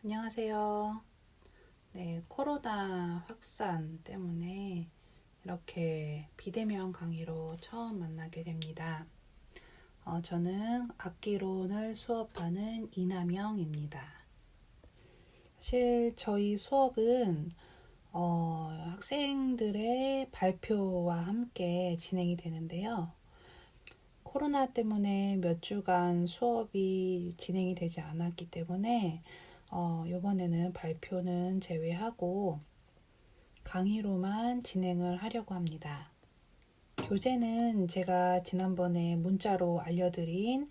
안녕하세요. 네, 코로나 확산 때문에 이렇게 비대면 강의로 처음 만나게 됩니다. 저는 악기론을 수업하는 이남영입니다. 사실 저희 수업은 학생들의 발표와 함께 진행이 되는데요. 코로나 때문에 몇 주간 수업이 진행이 되지 않았기 때문에 이번에는 발표는 제외하고 강의로만 진행을 하려고 합니다. 교재는 제가 지난번에 문자로 알려드린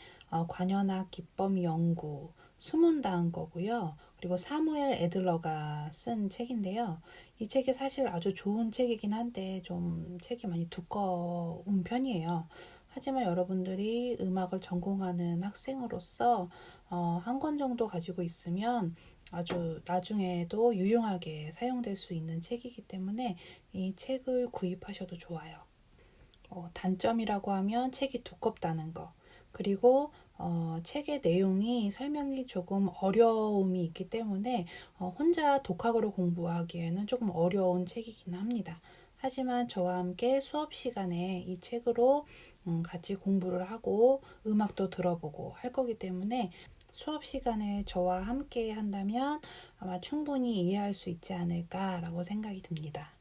관현악 기법 연구 수문다은 거고요. 그리고 사무엘 애들러가 쓴 책인데요. 이 책이 사실 아주 좋은 책이긴 한데 좀 책이 많이 두꺼운 편이에요. 하지만 여러분들이 음악을 전공하는 학생으로서 한 권 정도 가지고 있으면 아주 나중에도 유용하게 사용될 수 있는 책이기 때문에 이 책을 구입하셔도 좋아요. 단점이라고 하면 책이 두껍다는 거. 그리고 책의 내용이 설명이 조금 어려움이 있기 때문에 혼자 독학으로 공부하기에는 조금 어려운 책이긴 합니다. 하지만 저와 함께 수업 시간에 이 책으로 같이 공부를 하고 음악도 들어보고 할 거기 때문에 수업 시간에 저와 함께 한다면 아마 충분히 이해할 수 있지 않을까라고 생각이 듭니다.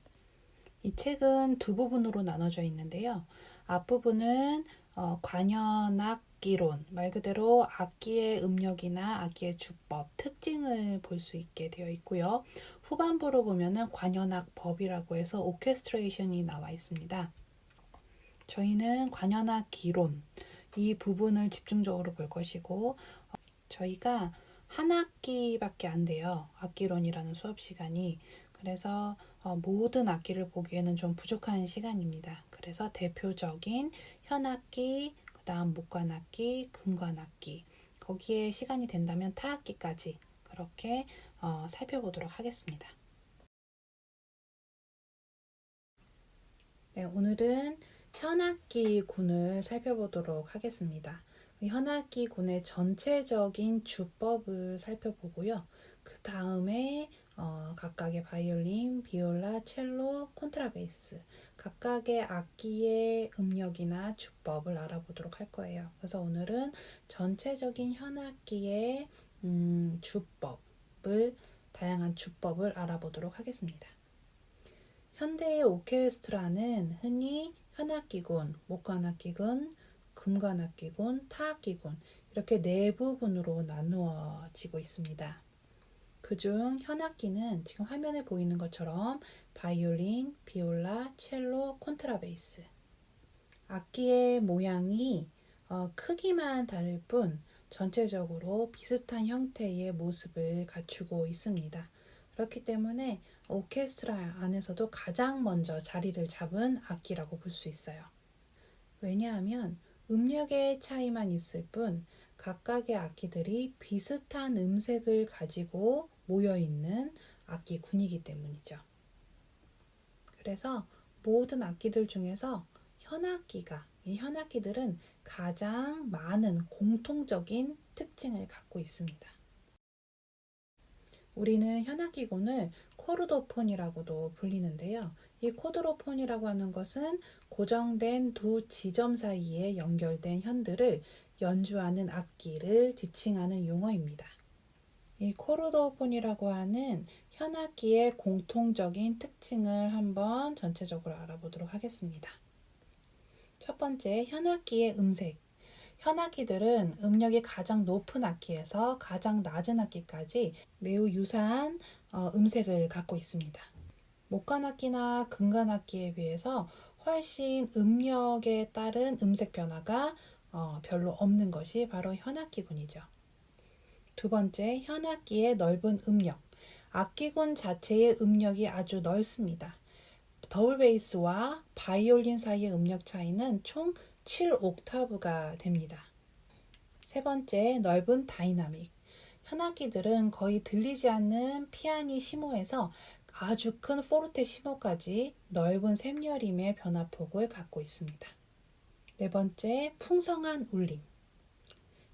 이 책은 두 부분으로 나눠져 있는데요. 앞부분은 관현악기론, 말 그대로 악기의 음력이나 악기의 주법, 특징을 볼 수 있게 되어 있고요. 후반부로 보면은 관현악법이라고 해서 오케스트레이션이 나와 있습니다. 저희는 관현악기론, 이 부분을 집중적으로 볼 것이고, 저희가 한 학기밖에 안 돼요. 악기론이라는 수업 시간이. 그래서 모든 악기를 보기에는 좀 부족한 시간입니다. 그래서 대표적인 현악기, 그 다음 목관악기, 금관악기, 거기에 시간이 된다면 타악기까지 그렇게 살펴보도록 하겠습니다. 네, 오늘은 현악기 군을 살펴보도록 하겠습니다. 현악기 군의 전체적인 주법을 살펴보고요. 그 다음에 각각의 바이올린, 비올라, 첼로, 콘트라베이스 각각의 악기의 음력이나 주법을 알아보도록 할 거예요. 그래서 오늘은 전체적인 현악기의 주법을 다양한 주법을 알아보도록 하겠습니다. 현대의 오케스트라는 흔히 현악기군, 목관악기군, 금관악기군, 타악기군 이렇게 네 부분으로 나누어지고 있습니다. 그중 현악기는 지금 화면에 보이는 것처럼 바이올린, 비올라, 첼로, 콘트라베이스. 악기의 모양이 크기만 다를 뿐 전체적으로 비슷한 형태의 모습을 갖추고 있습니다. 그렇기 때문에 오케스트라 안에서도 가장 먼저 자리를 잡은 악기라고 볼 수 있어요. 왜냐하면 음력의 차이만 있을 뿐 각각의 악기들이 비슷한 음색을 가지고 모여있는 악기군이기 때문이죠. 그래서 모든 악기들 중에서 이 현악기들은 가장 많은 공통적인 특징을 갖고 있습니다. 우리는 현악기군을 코르도폰이라고도 불리는데요. 이 코드로폰이라고 하는 것은 고정된 두 지점 사이에 연결된 현들을 연주하는 악기를 지칭하는 용어입니다. 이 코르도폰이라고 하는 현악기의 공통적인 특징을 한번 전체적으로 알아보도록 하겠습니다. 첫 번째, 현악기의 음색. 현악기들은 음력이 가장 높은 악기에서 가장 낮은 악기까지 매우 유사한 음색을 갖고 있습니다. 목관악기나 금관악기에 비해서 훨씬 음력에 따른 음색 변화가 별로 없는 것이 바로 현악기군이죠. 두 번째, 현악기의 넓은 음력. 악기군 자체의 음력이 아주 넓습니다. 더블 베이스와 바이올린 사이의 음력 차이는 총 7옥타브가 됩니다. 세 번째, 넓은 다이나믹. 현악기들은 거의 들리지 않는 피아니시모에서 아주 큰 포르테시모까지 넓은 샘여림의 변화폭을 갖고 있습니다. 네 번째, 풍성한 울림.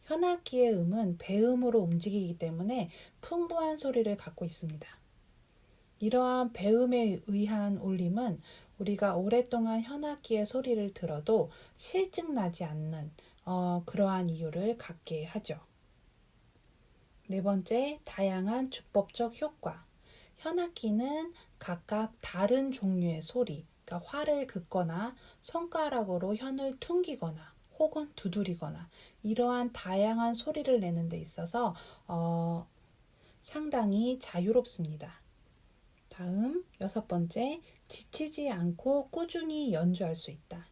현악기의 음은 배음으로 움직이기 때문에 풍부한 소리를 갖고 있습니다. 이러한 배음에 의한 울림은 우리가 오랫동안 현악기의 소리를 들어도 실증나지 않는 그러한 이유를 갖게 하죠. 네 번째, 다양한 주법적 효과. 현악기는 각각 다른 종류의 소리, 그러니까 활을 긋거나 손가락으로 현을 퉁기거나 혹은 두드리거나 이러한 다양한 소리를 내는 데 있어서 상당히 자유롭습니다. 다음 여섯 번째, 지치지 않고 꾸준히 연주할 수 있다.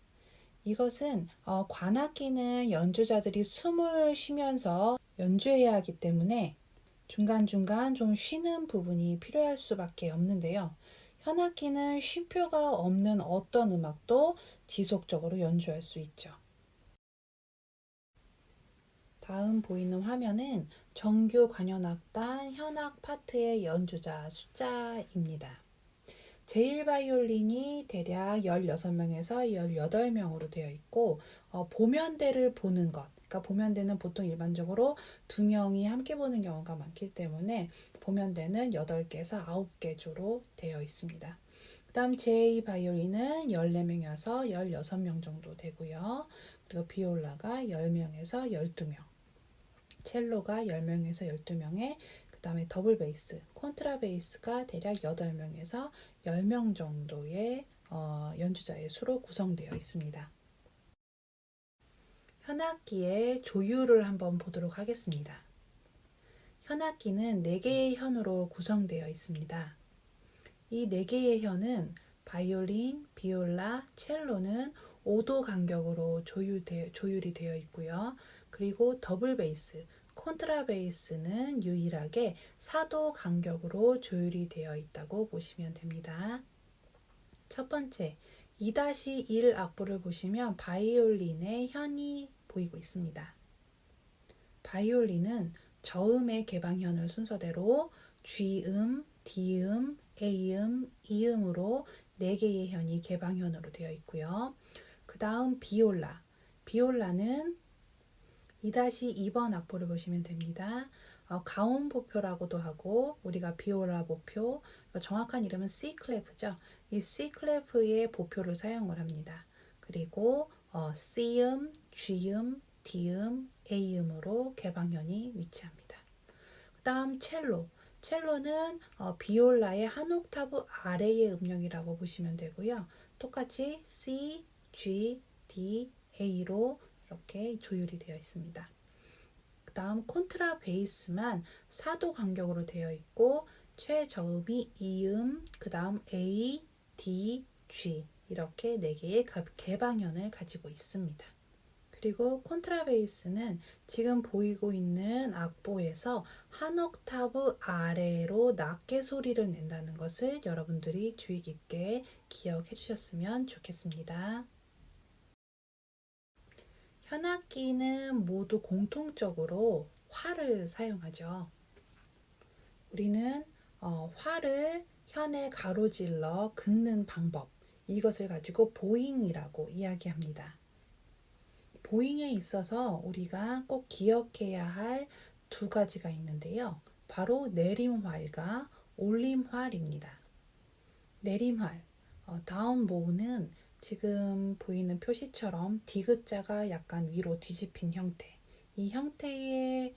이것은 관악기는 연주자들이 숨을 쉬면서 연주해야 하기 때문에 중간중간 좀 쉬는 부분이 필요할 수밖에 없는데요. 현악기는 쉼표가 없는 어떤 음악도 지속적으로 연주할 수 있죠. 다음 보이는 화면은 정규 관현악단 현악 파트의 연주자 숫자입니다. 제1바이올린이 대략 16명에서 18명으로 되어 있고 보면대를 보는 것, 그러니까 보면대는 보통 일반적으로 2명이 함께 보는 경우가 많기 때문에 보면대는 8개에서 9개 조로 되어 있습니다. 그 다음 제2바이올린은 14명이어서 16명 정도 되고요. 그리고 비올라가 10명에서 12명, 첼로가 10명에서 12명에 그 다음에 더블 베이스, 콘트라베이스가 대략 8명에서 10명 정도의 연주자의 수로 구성되어 있습니다. 현악기의 조율을 한번 보도록 하겠습니다. 현악기는 4개의 현으로 구성되어 있습니다. 이 4개의 현은 바이올린, 비올라, 첼로는 5도 간격으로 조율이 되어 있고요. 그리고 더블 베이스, 콘트라베이스는 유일하게 4도 간격으로 조율이 되어 있다고 보시면 됩니다. 첫 번째, 2-1 악보를 보시면 바이올린의 현이 보이고 있습니다. 바이올린은 저음의 개방현을 순서대로 G음, D음, A음, E음으로 4개의 현이 개방현으로 되어 있고요. 그 다음 비올라는 2-2번 악보를 보시면 됩니다. 가온 보표라고도 하고 우리가 비올라 보표, 정확한 이름은 C 클래프죠. 이 C 클래프의 보표를 사용을 합니다. 그리고 C음, G음, D음, A음으로 개방현이 위치합니다. 그 다음 첼로는 비올라의 한 옥타브 아래의 음역이라고 보시면 되고요. 똑같이 C, G, D, A로 이렇게 조율이 되어 있습니다. 그 다음 콘트라 베이스만 4도 간격으로 되어 있고 최저음이 E음, 그 다음 A, D, G 이렇게 4개의 개방현을 가지고 있습니다. 그리고 콘트라베이스는 지금 보이고 있는 악보에서 한 옥타브 아래로 낮게 소리를 낸다는 것을 여러분들이 주의 깊게 기억해 주셨으면 좋겠습니다. 현악기는 모두 공통적으로 활을 사용하죠. 우리는 활을 현에 가로질러 긋는 방법, 이것을 가지고 보잉이라고 이야기합니다. 보잉에 있어서 우리가 꼭 기억해야 할 2가지가 있는데요. 바로 내림활과 올림활입니다. 내림활, 다운보우는 지금 보이는 표시처럼 디귿자가 약간 위로 뒤집힌 형태, 이 형태의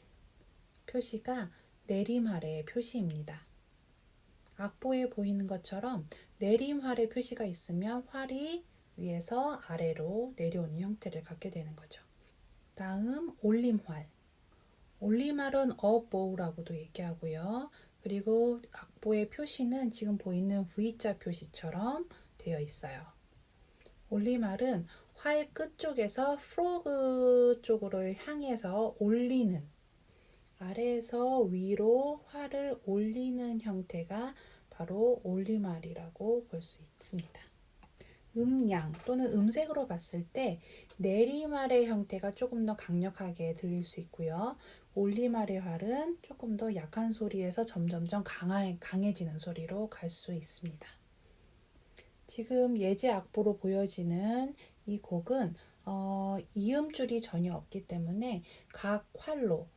표시가 내림활의 표시입니다. 악보에 보이는 것처럼 내림활의 표시가 있으면 활이 위에서 아래로 내려오는 형태를 갖게 되는 거죠. 다음 올림활. 올림활은 업보우라고도 얘기하고요. 그리고 악보의 표시는 지금 보이는 V자 표시처럼 되어 있어요. 올림활은 활 끝쪽에서 프로그 쪽으로 향해서 올리는, 아래에서 위로 활을 올리는 형태가 바로 올림활이라고 볼 수 있습니다. 음량 또는 음색으로 봤을 때 내림활의 형태가 조금 더 강력하게 들릴 수 있고요. 올림활의 활은 조금 더 약한 소리에서 점점점 강해지는 소리로 갈 수 있습니다. 지금 예제 악보로 보여지는 이 곡은 이음줄이 전혀 없기 때문에 각 활로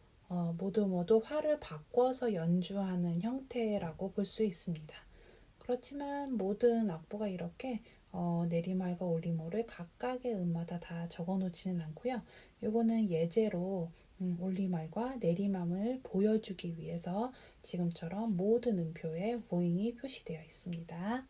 모두 활을 바꿔서 연주하는 형태라고 볼 수 있습니다. 그렇지만 모든 악보가 이렇게 내리말과 올리모를 각각의 음마다 다 적어놓지는 않고요. 요거는 예제로 올리말과 내리맘을 보여주기 위해서 지금처럼 모든 음표에 보잉이 표시되어 있습니다.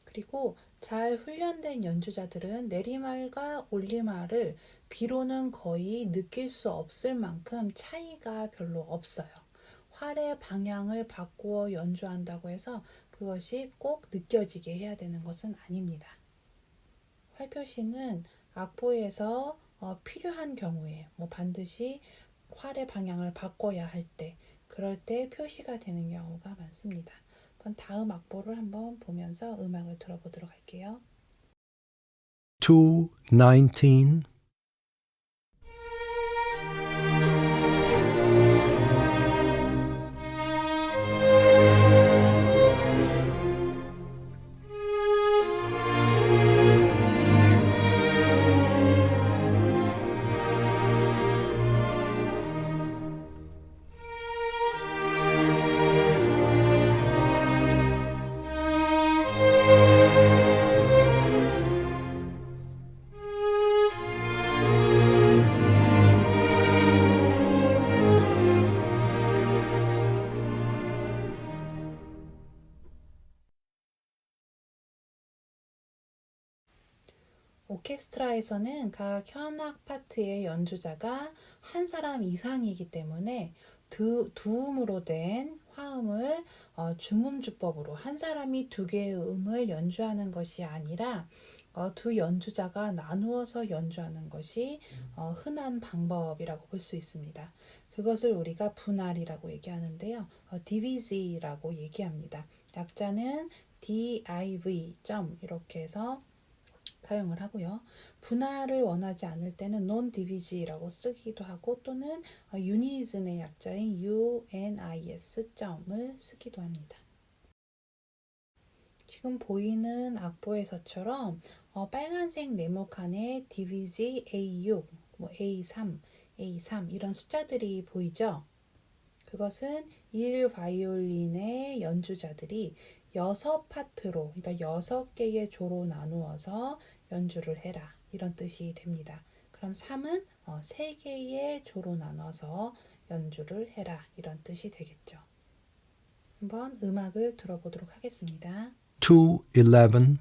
그리고 잘 훈련된 연주자들은 내리말과 올리말을 귀로는 거의 느낄 수 없을 만큼 차이가 별로 없어요. 활의 방향을 바꾸어 연주한다고 해서 그것이 꼭 느껴지게 해야 되는 것은 아닙니다. 활표시는 악보에서 필요한 경우에 반드시 활의 방향을 바꿔야 할 때, 그럴 때 표시가 되는 경우가 많습니다. 그럼 다음 악보를 한번 보면서 음악을 들어보도록 할게요. 219. 오케스트라에서는 각 현악 파트의 연주자가 한 사람 이상이기 때문에 두음으로 된 화음을 중음주법으로 한 사람이 두 개의 음을 연주하는 것이 아니라 두 연주자가 나누어서 연주하는 것이 흔한 방법이라고 볼 수 있습니다. 그것을 우리가 분할이라고 얘기하는데요. DVG라고 얘기합니다. 약자는 DIV 이렇게 해서 사용을 하고요. 분할을 원하지 않을 때는 non-divg라고 쓰기도 하고 또는 unis의 약자인 unis.을 쓰기도 합니다. 지금 보이는 악보에서처럼 빨간색 네모칸에 DVG A6, A3, A3 이런 숫자들이 보이죠? 그것은 1바이올린의 연주자들이 6파트로, 그러니까 6개의 조로 나누어서 연주를 해라 이런 뜻이 됩니다. 그럼 3은 3개의 조로 나눠서 연주를 해라 이런 뜻이 되겠죠. 한번 음악을 들어보도록 하겠습니다. 211.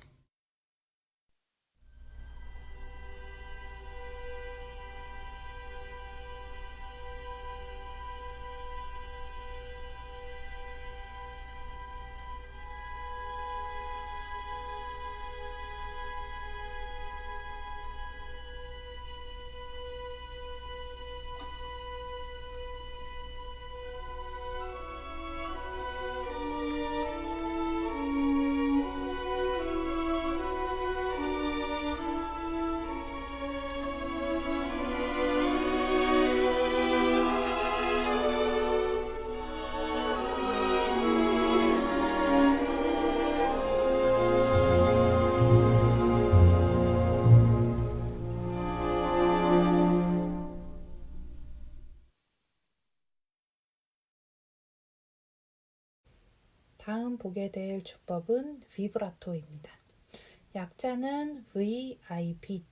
다음 보게 될 주법은 비브라토입니다. 약자는 VIP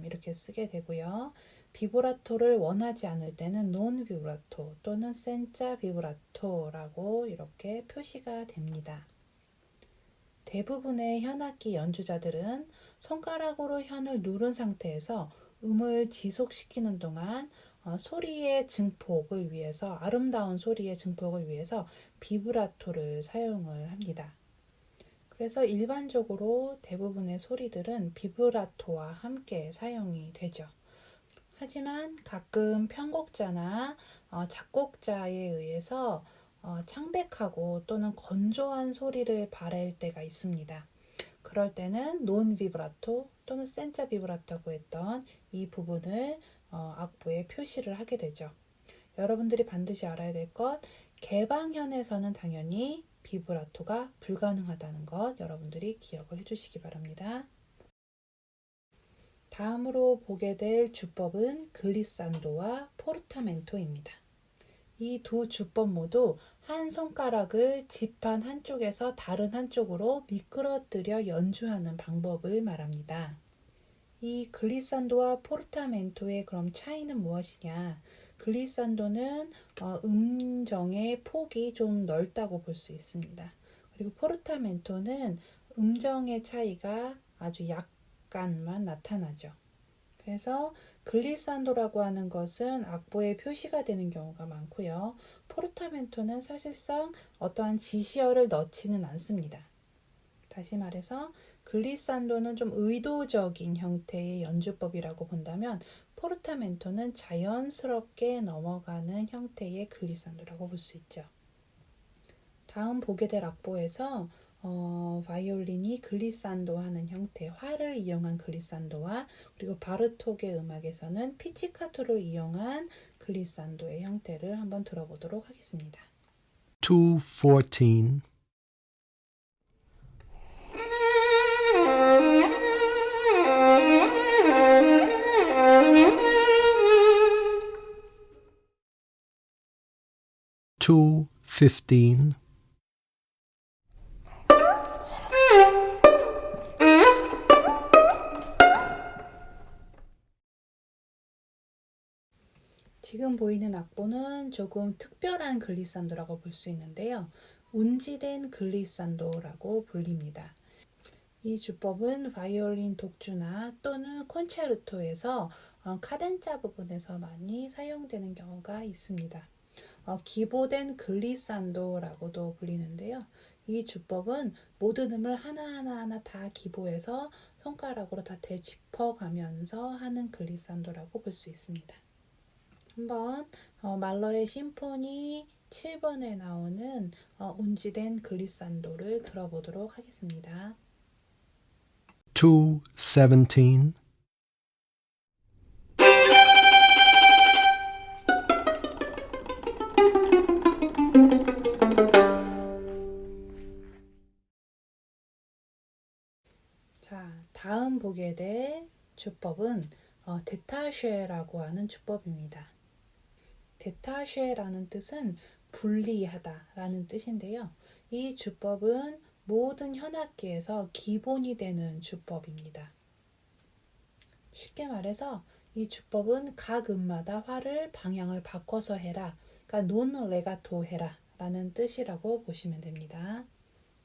이렇게 쓰게 되고요. 비브라토를 원하지 않을 때는 논 비브라토 또는 센자 비브라토라고 이렇게 표시가 됩니다. 대부분의 현악기 연주자들은 손가락으로 현을 누른 상태에서 음을 지속시키는 동안 소리의 증폭을 위해서, 아름다운 소리의 증폭을 위해서 비브라토를 사용을 합니다. 그래서 일반적으로 대부분의 소리들은 비브라토와 함께 사용이 되죠. 하지만 가끔 편곡자나 작곡자에 의해서 창백하고 또는 건조한 소리를 바랄 때가 있습니다. 그럴 때는 논 비브라토 또는 센자 비브라토라고 했던 이 부분을 악보에 표시를 하게 되죠. 여러분들이 반드시 알아야 될 것, 개방현에서는 당연히 비브라토가 불가능하다는 것 여러분들이 기억을 해주시기 바랍니다. 다음으로 보게 될 주법은 글리산도와 포르타멘토입니다. 이 두 주법 모두 한 손가락을 지판 한쪽에서 다른 한쪽으로 미끄러뜨려 연주하는 방법을 말합니다. 이 글리산도와 포르타멘토의 그럼 차이는 무엇이냐? 글리산도는 음정의 폭이 좀 넓다고 볼 수 있습니다. 그리고 포르타멘토는 음정의 차이가 아주 약간만 나타나죠. 그래서 글리산도라고 하는 것은 악보에 표시가 되는 경우가 많고요. 포르타멘토는 사실상 어떠한 지시어를 넣지는 않습니다. 다시 말해서 글리산도는 좀 의도적인 형태의 연주법이라고 본다면 포르타멘토는 자연스럽게 넘어가는 형태의 글리산도라고 볼 수 있죠. 다음 보게 될 악보에서 바이올린이 글리산도 하는 형태, 활을 이용한 글리산도와 그리고 바르톡의 음악에서는 피치카토를 이용한 글리산도의 형태를 한번 들어보도록 하겠습니다. 214. Two 15. 지금 보이는 악보는 조금 특별한 글리산도라고 볼 수 있는데요. 운지된 글리산도라고 불립니다. 이 주법은 바이올린 독주나 또는 콘체르토에서 카덴자 부분에서 많이 사용되는 경우가 있습니다. 기보된 글리산도라고도 불리는데요. 이 주법은 모든 음을 하나하나 다 기보해서 손가락으로 다 되짚어가면서 하는 글리산도라고 볼 수 있습니다. 한번 말러의 심포니 7번에 나오는 운지된 글리산도를 들어보도록 하겠습니다. 217. 자, 다음 보게 될 주법은 데타쉐라고 하는 주법입니다. 데타쉐라는 뜻은 분리하다 라는 뜻인데요. 이 주법은 모든 현악기에서 기본이 되는 주법입니다. 쉽게 말해서 이 주법은 각 음마다 활을 방향을 바꿔서 해라, 그러니까 논 레가토 해라 라는 뜻이라고 보시면 됩니다.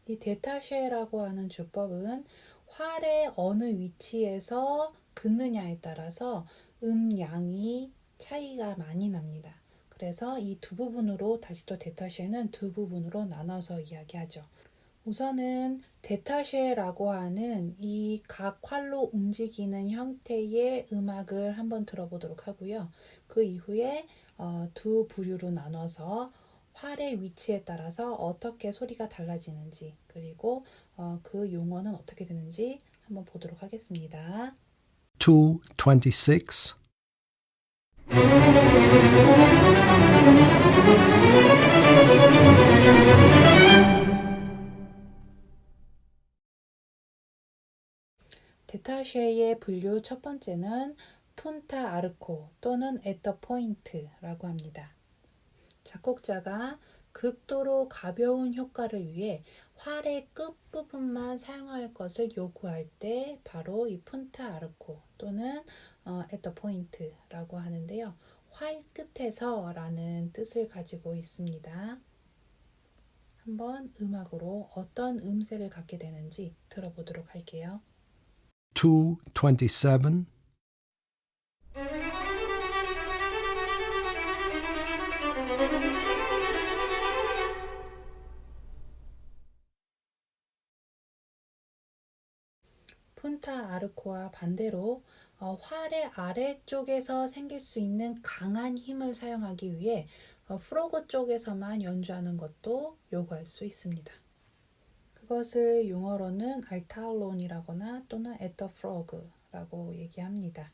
이 데타쉐라고 하는 주법은 활의 어느 위치에서 긋느냐에 따라서 음양이 차이가 많이 납니다. 그래서 이 두 부분으로 다시 또 데타쉐는 두 부분으로 나눠서 이야기하죠. 우선은 데타쉐라고 하는 이 각 활로 움직이는 형태의 음악을 한번 들어보도록 하고요. 그 이후에 두 부류로 나눠서 활의 위치에 따라서 어떻게 소리가 달라지는지 그리고 그 용어는 어떻게 되는지 한번 보도록 하겠습니다. 226. 데타쉐의 분류 첫 번째는 푼타 아르코 또는 at the point라고 합니다. 작곡자가 극도로 가벼운 효과를 위해 활의 끝부분만 사용할 것을 요구할 때 바로 이 푼타 아르코 또는 at the point라고 하는데요. 활 끝에서 라는 뜻을 가지고 있습니다. 한번 음악으로 어떤 음색을 갖게 되는지 들어보도록 할게요. 227. 푼타 아르코와 반대로 활의 아래쪽에서 생길 수 있는 강한 힘을 사용하기 위해 프로그 쪽에서만 연주하는 것도 요구할 수 있습니다. 그것을 용어로는 알타론이라거나 또는 at the frog라고 얘기합니다.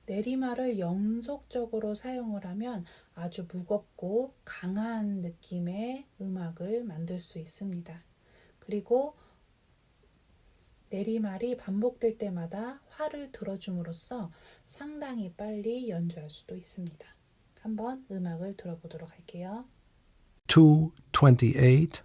내리말을 연속적으로 사용을 하면 아주 무겁고 강한 느낌의 음악을 만들 수 있습니다. 그리고 내리말이 반복될 때마다 화를 들어줌으로써 상당히 빨리 연주할 수도 있습니다. 한번 음악을 들어보도록 할게요. 228.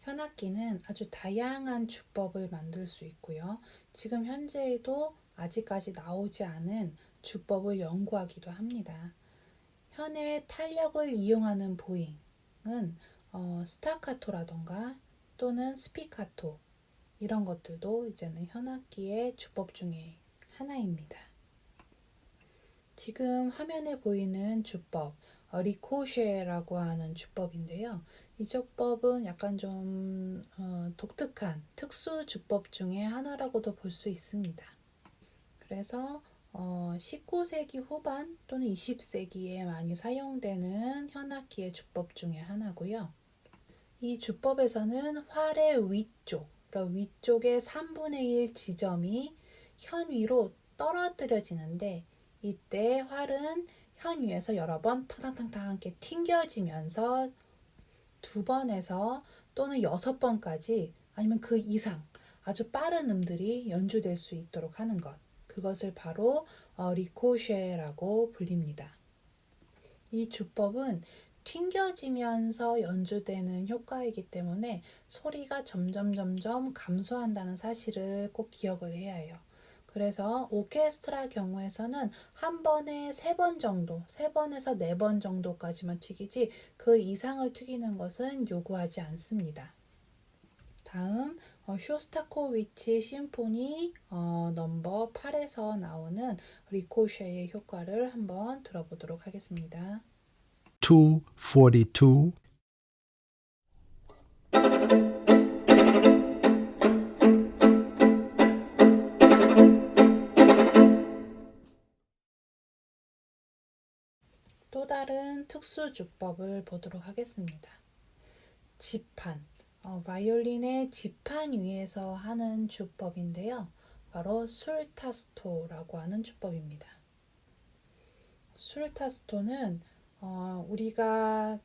현악기는 아주 다양한 주법을 만들 수 있고요. 지금 현재에도 아직까지 나오지 않은 주법을 연구하기도 합니다. 현의 탄력을 이용하는 보잉은 스타카토라던가 또는 스피카토 이런 것들도 이제는 현악기의 주법 중에 하나입니다. 지금 화면에 보이는 주법, 리코쉐라고 하는 주법인데요. 이 주법은 약간 좀 독특한 특수 주법 중에 하나라고도 볼 수 있습니다. 그래서 19세기 후반 또는 20세기에 많이 사용되는 현악기의 주법 중에 하나고요. 이 주법에서는 활의 위쪽, 그러니까 위쪽의 3분의 1 지점이 현 위로 떨어뜨려지는데 이때 활은 현 위에서 여러 번 탕탕탕탕 이렇게 튕겨지면서 2번에서 또는 6번까지 아니면 그 이상 아주 빠른 음들이 연주될 수 있도록 하는 것. 그것을 바로 리코쉐라고 불립니다. 이 주법은 튕겨지면서 연주되는 효과이기 때문에 소리가 점점 감소한다는 사실을 꼭 기억을 해야 해요. 그래서 오케스트라 경우에서는 한 번에 3번 정도, 3번에서 4번 정도까지만 튀기지 그 이상을 튀기는 것은 요구하지 않습니다. 다음 쇼스타코비치 심포니 넘버 8에서 나오는 리코쉐의 효과를 한번 들어보도록 하겠습니다. 242. 또 다른 특수 주법을 보도록 하겠습니다. 지판, 바이올린의 지판 위에서 하는 주법인데요. 바로 술타스토라고 하는 주법입니다. 술타스토는 우리가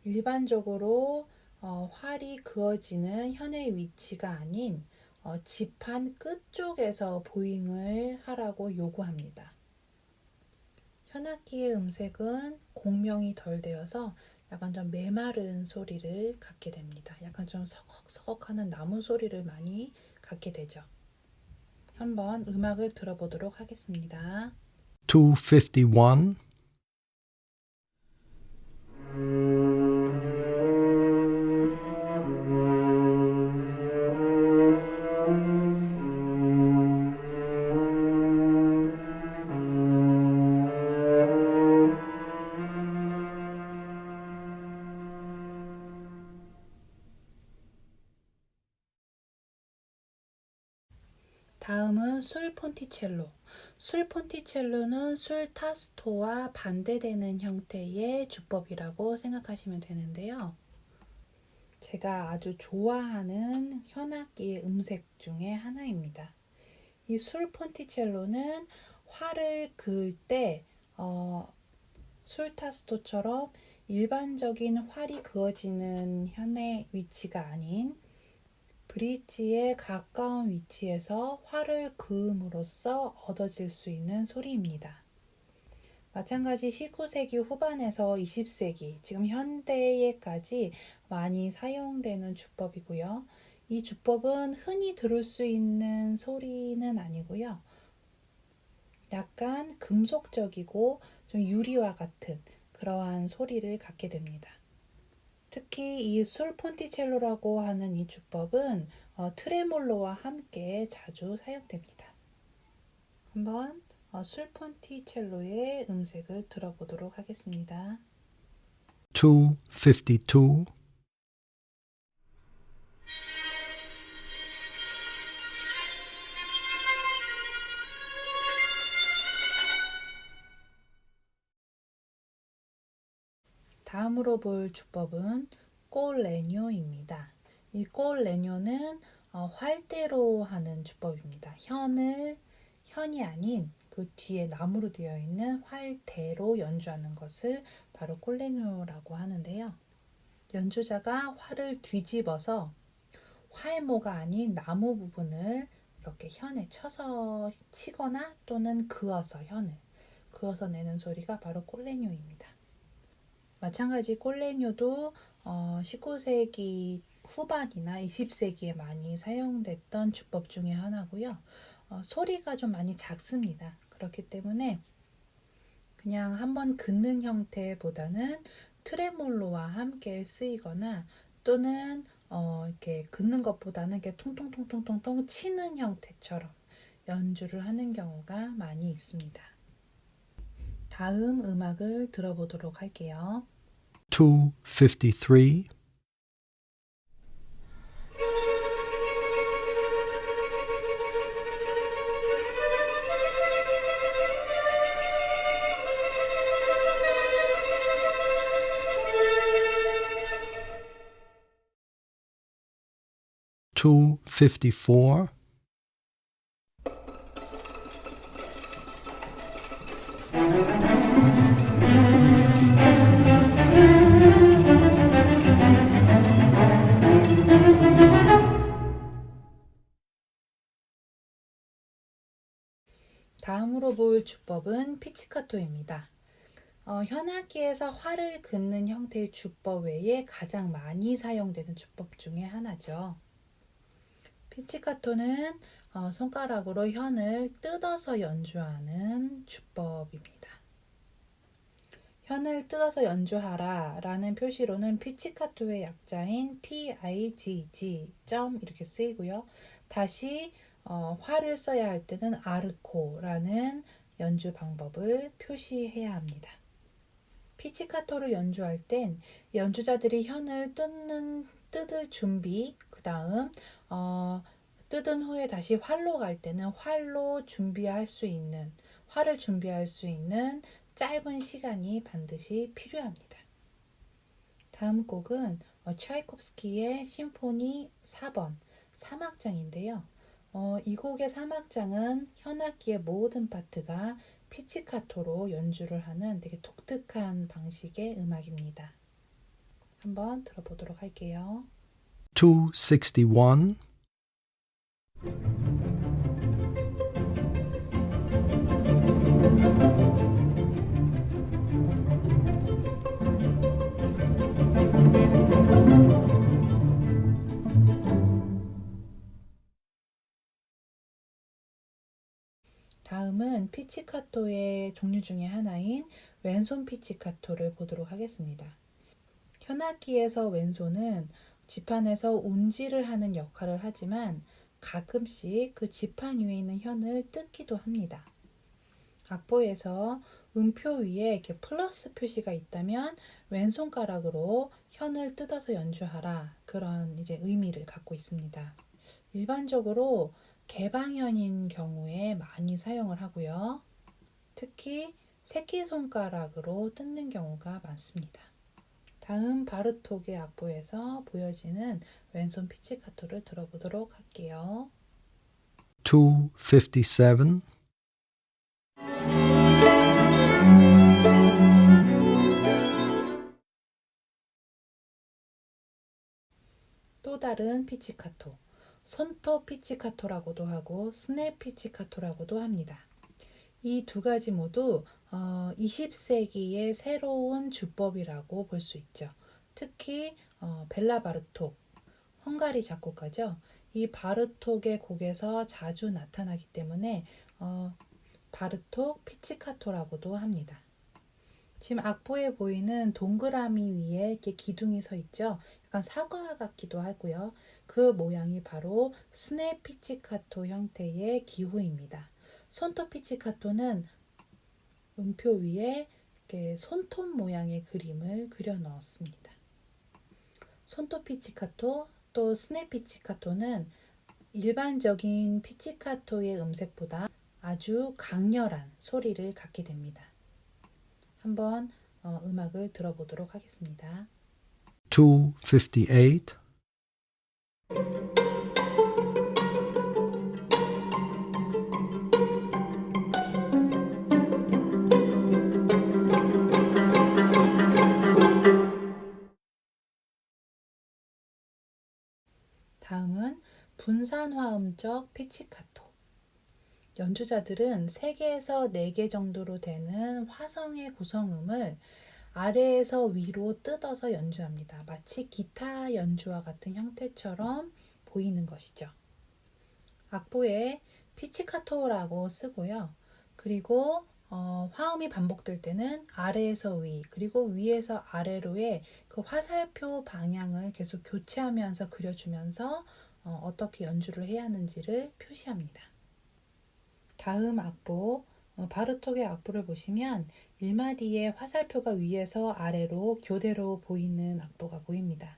일반적으로 활이 그어지는 현의 위치가 아닌 지판 끝쪽에서 보잉을 하라고 요구합니다. 현악기의 음색은 공명이 덜 되어서 약간 좀 메마른 소리를 갖게 됩니다. 약간 좀 서걱서걱하는 나무 소리를 많이 갖게 되죠. 한번 음악을 들어보도록 하겠습니다. 251. 다음은 술폰티첼로. 술폰티첼로는 술타스토와 반대되는 형태의 주법이라고 생각하시면 되는데요. 제가 아주 좋아하는 현악기의 음색 중에 하나입니다. 이 술폰티첼로는 활을 그을 때 술타스토처럼 일반적인 활이 그어지는 현의 위치가 아닌 브릿지에 가까운 위치에서 활을 그음으로써 얻어질 수 있는 소리입니다. 마찬가지 19세기 후반에서 20세기, 지금 현대에까지 많이 사용되는 주법이고요. 이 주법은 흔히 들을 수 있는 소리는 아니고요. 약간 금속적이고 좀 유리와 같은 그러한 소리를 갖게 됩니다. 특히 이 술폰티첼로라고 하는 이 주법은 트레몰로와 함께 자주 사용됩니다. 한번 술폰티첼로의 음색을 들어보도록 하겠습니다. 252. 다음으로 볼 주법은 꼴레뇨입니다. 이 꼴레뇨는 활대로 하는 주법입니다. 현이 아닌 그 뒤에 나무로 되어 있는 활대로 연주하는 것을 바로 꼴레뇨라고 하는데요. 연주자가 활을 뒤집어서 활모가 아닌 나무 부분을 이렇게 현에 쳐서 치거나 또는 그어서 현을 그어서 내는 소리가 바로 꼴레뇨입니다. 마찬가지 꼴레뇨도 19세기 후반이나 20세기에 많이 사용됐던 주법 중에 하나고요. 소리가 좀 많이 작습니다. 그렇기 때문에 그냥 한번 긋는 형태보다는 트레몰로와 함께 쓰이거나 또는 이렇게 긋는 것보다는 이렇게 통통통통통통 치는 형태처럼 연주를 하는 경우가 많이 있습니다. 다음 음악을 들어보도록 할게요. 253. Two 54. 다음으로 볼 주법은 피치카토입니다. 현악기에서 활을 긋는 형태의 주법 외에 가장 많이 사용되는 주법 중에 하나죠. 피치카토는 손가락으로 현을 뜯어서 연주하는 주법입니다. 현을 뜯어서 연주하라 라는 표시로는 피치카토의 약자인 PIGG 이렇게 쓰이고요. 다시 활을 써야 할 때는 아르코라는 연주 방법을 표시해야 합니다. 피치카토를 연주할 땐 연주자들이 현을 뜯을 준비, 그 다음 뜯은 후에 다시 활로 갈 때는 활을 준비할 수 있는 짧은 시간이 반드시 필요합니다. 다음 곡은 차이콥스키의 심포니 4번 3악장인데요. 이 곡의 3악장은 현악기의 모든 파트가 피치카토로 연주를 하는 되게 독특한 방식의 음악입니다. 한번 들어보도록 할게요. 261. 다음은 피치카토의 종류 중에 하나인 왼손 피치카토를 보도록 하겠습니다. 현악기에서 왼손은 지판에서 운지를 하는 역할을 하지만 가끔씩 그 지판 위에 있는 현을 뜯기도 합니다. 악보에서 음표 위에 이렇게 플러스 표시가 있다면 왼손가락으로 현을 뜯어서 연주하라, 그런 이제 의미를 갖고 있습니다. 일반적으로 개방현인 경우에 많이 사용을 하고요. 특히 새끼손가락으로 뜯는 경우가 많습니다. 다음 바르톡의 악보에서 보여지는 왼손 피치카토를 들어보도록 할게요. 257. 또 다른 피치카토, 손톱 피치카토라고도 하고 스냅 피치카토라고도 합니다. 이 두 가지 모두 20세기의 새로운 주법이라고 볼 수 있죠. 특히 벨라 바르톡, 헝가리 작곡가죠. 이 바르톡의 곡에서 자주 나타나기 때문에 바르톡 피치카토라고도 합니다. 지금 악보에 보이는 동그라미 위에 이렇게 기둥이 서 있죠. 약간 사과 같기도 하고요. 그 모양이 바로 스냅 피치카토 형태의 기호입니다. 손톱 피치카토는 음표 위에 이렇게 손톱 모양의 그림을 그려 넣었습니다. 손톱 피치카토 또 스냅 피치카토는 일반적인 피치카토의 음색보다 아주 강렬한 소리를 갖게 됩니다. 한번 음악을 들어보도록 하겠습니다. 258. 다음은 분산화음적 피치카토. 연주자들은 3개에서 4개 정도로 되는 화성의 구성음을 아래에서 위로 뜯어서 연주합니다. 마치 기타 연주와 같은 형태처럼 보이는 것이죠. 악보에 피치카토라고 쓰고요. 그리고 화음이 반복될 때는 아래에서 위, 그리고 위에서 아래로의 그 화살표 방향을 계속 교체하면서 그려주면서 어떻게 연주를 해야 하는지를 표시합니다. 다음 악보, 바르톡의 악보를 보시면 1마디에 화살표가 위에서 아래로 교대로 보이는 악보가 보입니다.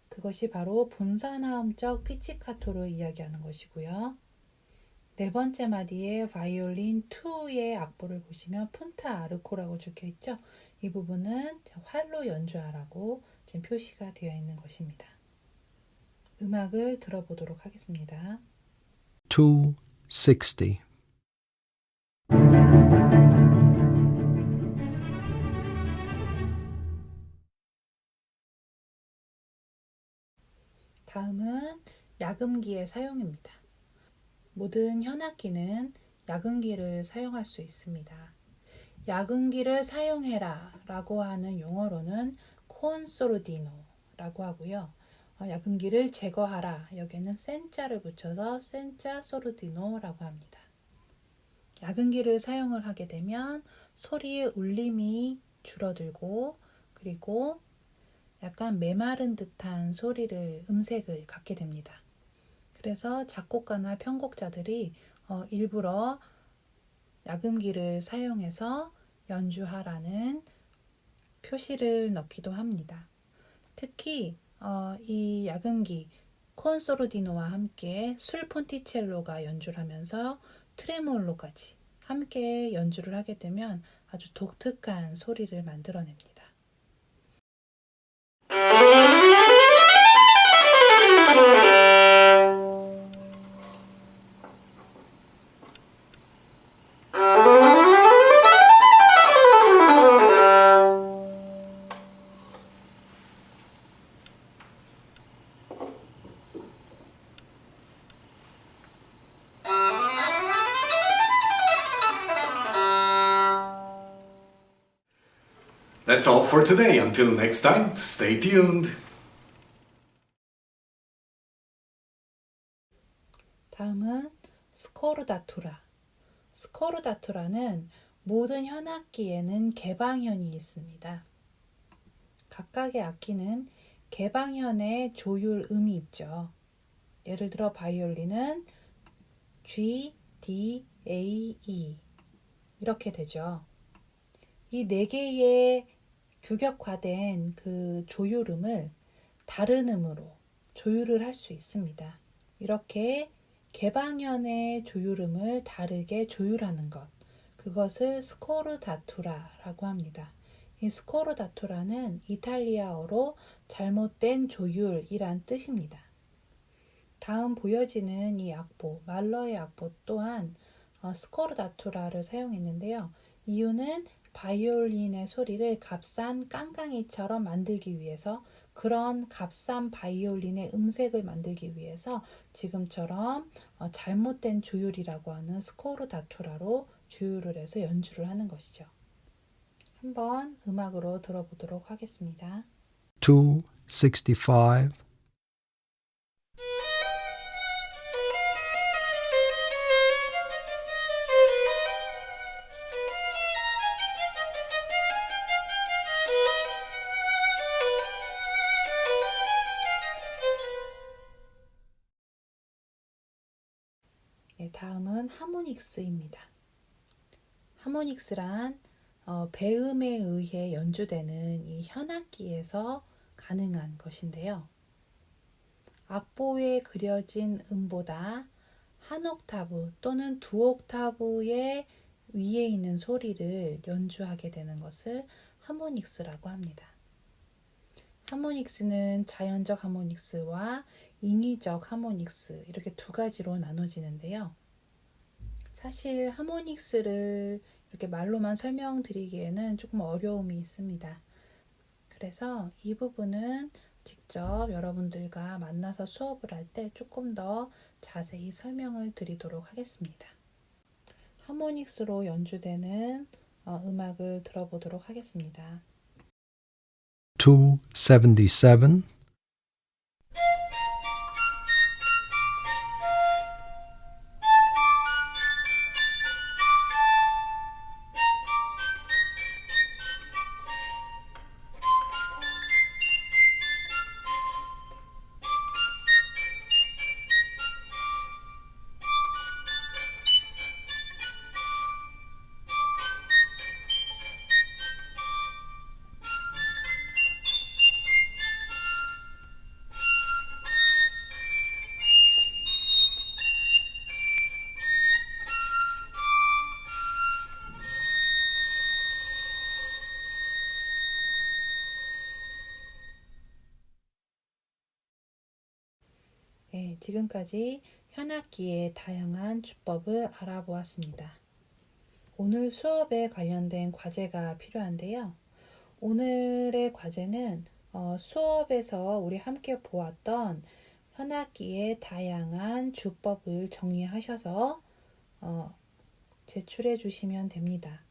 그것이 바로 분산화음적 피치카토를 이야기하는 것이고요. 4번째 마디에 바이올린 2의 악보를 보시면 푼타 아르코라고 적혀 있죠. 이 부분은 활로 연주하라고 지금 표시가 되어 있는 것입니다. 음악을 들어보도록 하겠습니다. 260. 다음은 야금기의 사용입니다. 모든 현악기는 야금기를 사용할 수 있습니다. 야금기를 사용해라 라고 하는 용어로는 콘소르디노라고 하고요. 야금기를 제거하라, 여기에는 센자를 붙여서 센자 소르디노라고 합니다. 야금기를 사용을 하게 되면 소리의 울림이 줄어들고, 그리고 약간 메마른 듯한 소리를, 음색을 갖게 됩니다. 그래서 작곡가나 편곡자들이 일부러 야금기를 사용해서 연주하라는 표시를 넣기도 합니다. 특히 이 야금기 콘소르디노와 함께 술폰티첼로가 연주를 하면서 트레몰로까지 함께 연주를 하게 되면 아주 독특한 소리를 만들어냅니다. That's all for today. Until next time, stay tuned. 다음은 스코르다투라. 스코르다투라는 모든 현악기에는 개방현이 있습니다. 각각의 악기는 개방현의 조율음이 있죠. 예를 들어 바이올린은 G, D, A, E 이렇게 되죠. 이 4개의 규격화된 그 조율음을 다른 음으로 조율을 할 수 있습니다. 이렇게 개방현의 조율음을 다르게 조율하는 것, 그것을 스코르다투라라고 합니다. 이 스코르다투라는 이탈리아어로 잘못된 조율이란 뜻입니다. 다음 보여지는 이 악보, 말러의 악보 또한 스코르다투라를 사용했는데요. 이유는 바이올린의 소리를 값싼 깡깡이처럼 만들기 위해서, 그런 값싼 바이올린의 음색을 만들기 위해서 지금처럼 잘못된 조율이라고 하는 스코르다투라로 조율을 해서 연주를 하는 것이죠. 한번 음악으로 들어보도록 하겠습니다. 265. 다음은 하모닉스입니다. 하모닉스란 배음에 의해 연주되는 이 현악기에서 가능한 것인데요. 악보에 그려진 음보다 한 옥타브 또는 2 옥타브의 위에 있는 소리를 연주하게 되는 것을 하모닉스라고 합니다. 하모닉스는 자연적 하모닉스와 인위적 하모닉스 이렇게 두 가지로 나눠지는데요. 사실 하모닉스를 이렇게 말로만 설명드리기에는 조금 어려움이 있습니다. 그래서 이 부분은 직접 여러분들과 만나서 수업을 할 때 조금 더 자세히 설명을 드리도록 하겠습니다. 하모닉스로 연주되는 음악을 들어보도록 하겠습니다. 277. 네, 지금까지 현악기의 다양한 주법을 알아보았습니다. 오늘 수업에 관련된 과제가 필요한데요. 오늘의 과제는 수업에서 우리 함께 보았던 현악기의 다양한 주법을 정리하셔서 제출해 주시면 됩니다.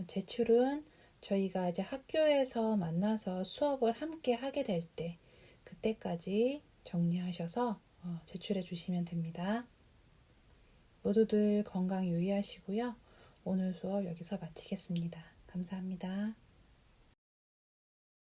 제출은 저희가 이제 학교에서 만나서 수업을 함께 하게 될 때 그때까지 정리하셔서 제출해 주시면 됩니다. 모두들 건강 유의하시고요. 오늘 수업 여기서 마치겠습니다. 감사합니다.